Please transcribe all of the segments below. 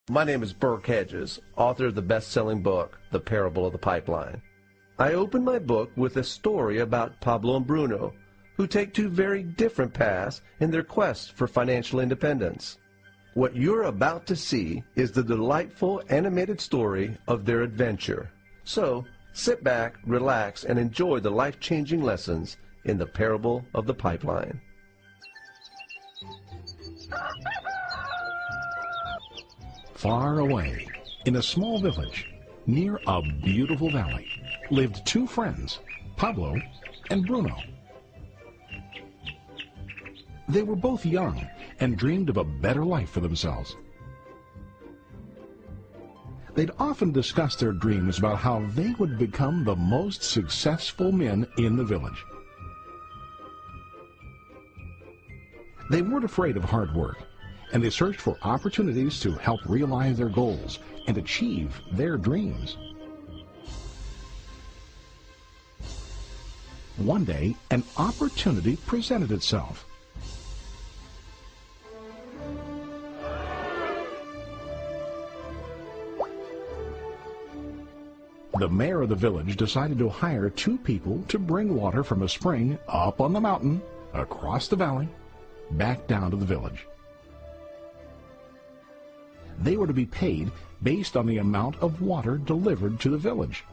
My name is Burke Hedges, author of the best-selling book, The Parable of the Pipeline. I open my book with a story about Pablo and Bruno, who take two very different paths in their quest for financial independence. What you're about to see is the delightful animated story of their adventure. So, sit back, relax, and enjoy the life-changing lessons in The Parable of the Pipeline. Far away, in a small village, near a beautiful valley, lived two friends, Pablo and Bruno. They were both young and dreamed of a better life for themselves. They'd often discuss their dreams about how they would become the most successful men in the village. They weren't afraid of hard work, and they searched for opportunities to help realize their goals and achieve their dreams. One day, an opportunity presented itself. The mayor of the village decided to hire two people to bring water from a spring up on the mountain, across the valley, back down to the village. They were to be paid based on the amount of water delivered to the village.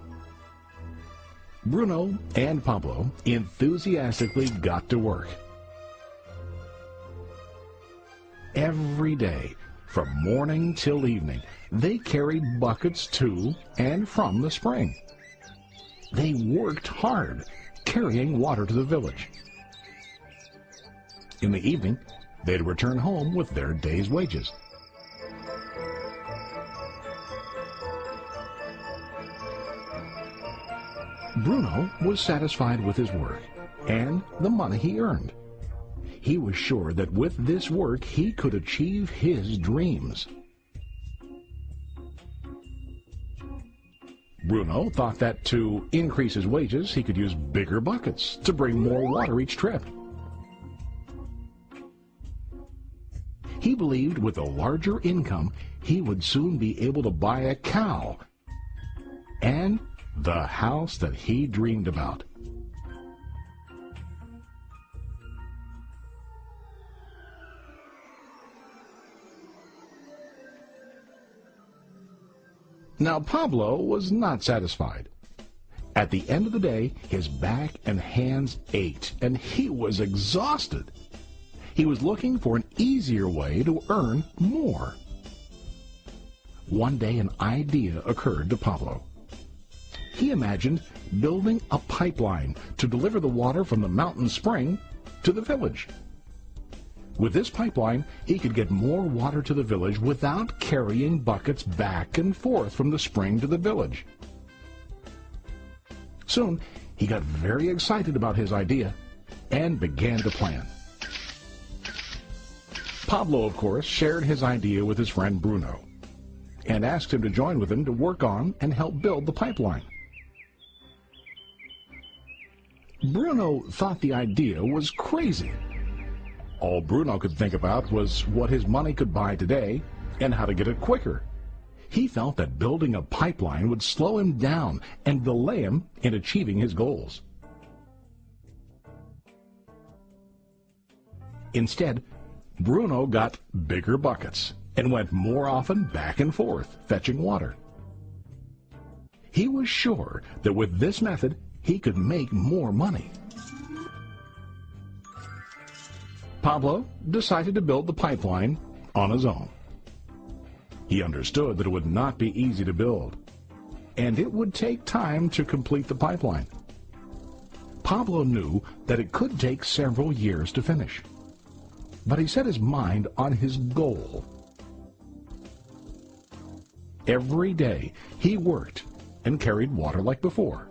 Bruno and Pablo enthusiastically got to work. Every day, from morning till evening, they carried buckets to and from the spring. They worked hard, carrying water to the village. In the evening, they'd return home with their day's wages. Bruno was satisfied with his work and the money he earned. He was sure that with this work he could achieve his dreams. Bruno thought that to increase his wages he could use bigger buckets to bring more water each trip. He believed with a larger income he would soon be able to buy a cow and the house that he dreamed about. Now Pablo was not satisfied. At the end of the day, his back and hands ached, and he was exhausted. He was looking for an easier way to earn more. One day an idea occurred to Pablo. He imagined building a pipeline to deliver the water from the mountain spring to the village. With this pipeline, he could get more water to the village without carrying buckets back and forth from the spring to the village. Soon, he got very excited about his idea and began to plan. Pablo, of course, shared his idea with his friend Bruno and asked him to join with him to work on and help build the pipeline. Bruno thought the idea was crazy. All Bruno could think about was what his money could buy today and how to get it quicker. He felt that building a pipeline would slow him down and delay him in achieving his goals. Instead, Bruno got bigger buckets and went more often back and forth fetching water. He was sure that with this method he could make more money. Pablo decided to build the pipeline on his own. He understood that it would not be easy to build, and it would take time to complete the pipeline. Pablo knew that it could take several years to finish, but he set his mind on his goal. Every day he worked and carried water like before.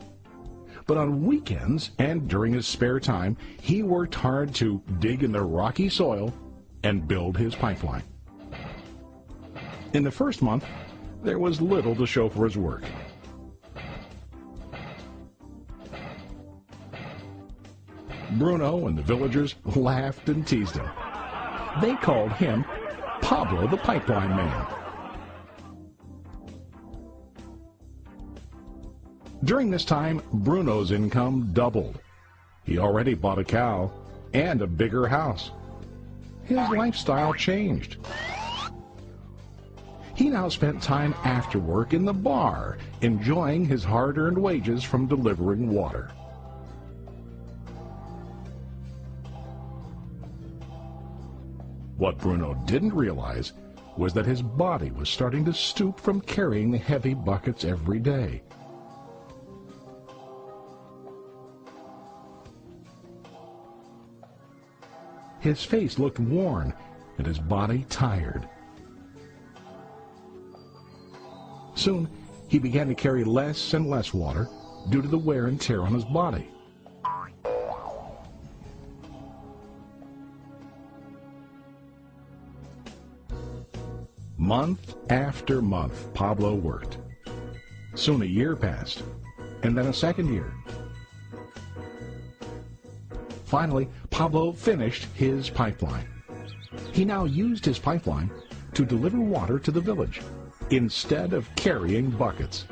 But on weekends and during his spare time, he worked hard to dig in the rocky soil and build his pipeline. In the first month, there was little to show for his work. Bruno and the villagers laughed and teased him. They called him Pablo the Pipeline Man. During this time, Bruno's income doubled. He already bought a cow and a bigger house. His lifestyle changed. He now spent time after work in the bar, enjoying his hard-earned wages from delivering water. What Bruno didn't realize was that his body was starting to stoop from carrying the heavy buckets every day. His face looked worn and his body tired. Soon, he began to carry less and less water due to the wear and tear on his body. Month after month, Pablo worked. Soon a year passed, and then a second year. Finally, Pablo finished his pipeline. He now used his pipeline to deliver water to the village instead of carrying buckets.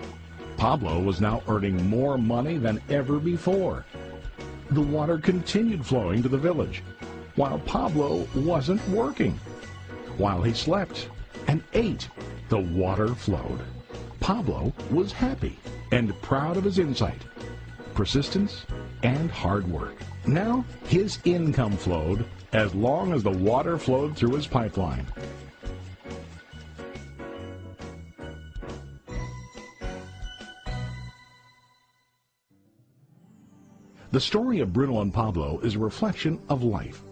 Pablo was now earning more money than ever before. The water continued flowing to the village, while Pablo wasn't working. While he slept and ate, the water flowed. Pablo was happy and proud of his insight, persistence, and hard work. Now his income flowed as long as the water flowed through his pipeline. The story of Bruno and Pablo is a reflection of life.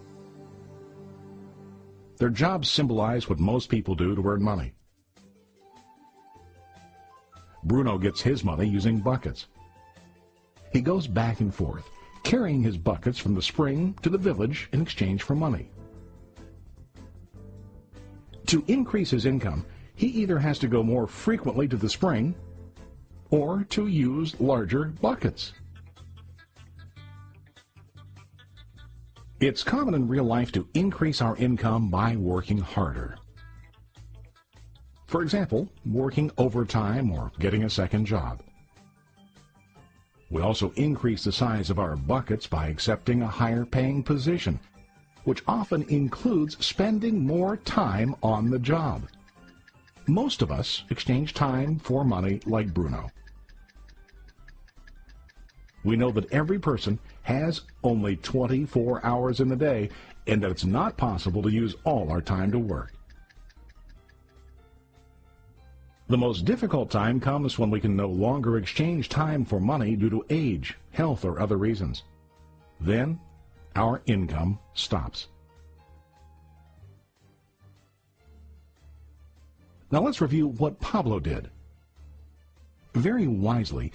Their jobs symbolize what most people do to earn money. Bruno gets his money using buckets. He goes back and forth, carrying his buckets from the spring to the village in exchange for money. To increase his income, he either has to go more frequently to the spring or to use larger buckets. It's common in real life to increase our income by working harder. For example, working overtime or getting a second job. We also increase the size of our buckets by accepting a higher paying position, which often includes spending more time on the job. Most of us exchange time for money like Bruno. We know that every person has only 24 hours in the day and that it's not possible to use all our time to work. The most difficult time comes when we can no longer exchange time for money due to age, health, or other reasons. Then, our income stops. Now let's review what Pablo did. Very wisely,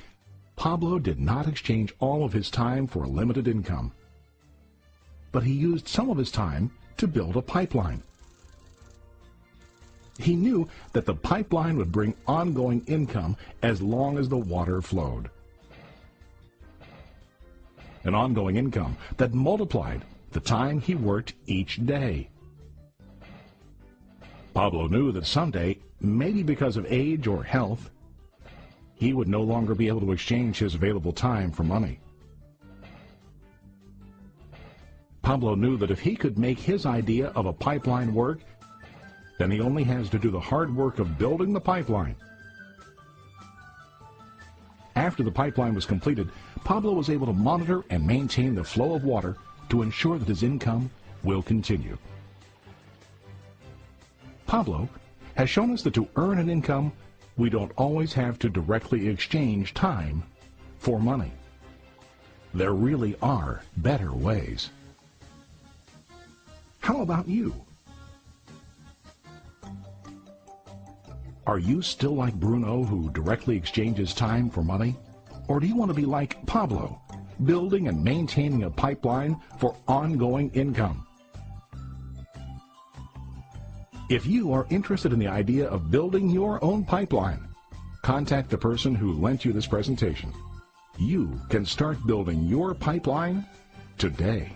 Pablo did not exchange all of his time for a limited income, but he used some of his time to build a pipeline. He knew that the pipeline would bring ongoing income as long as the water flowed. An ongoing income that multiplied the time he worked each day. Pablo knew that someday, maybe because of age or health, he would no longer be able to exchange his available time for money. Pablo knew that if he could make his idea of a pipeline work, then he only has to do the hard work of building the pipeline. After the pipeline was completed, Pablo was able to monitor and maintain the flow of water to ensure that his income will continue. Pablo has shown us that to earn an income, we don't always have to directly exchange time for money. There really are better ways. How about you? Are you still like Bruno, who directly exchanges time for money? Or do you want to be like Pablo, building and maintaining a pipeline for ongoing income? If you are interested in the idea of building your own pipeline, contact the person who lent you this presentation. You can start building your pipeline today.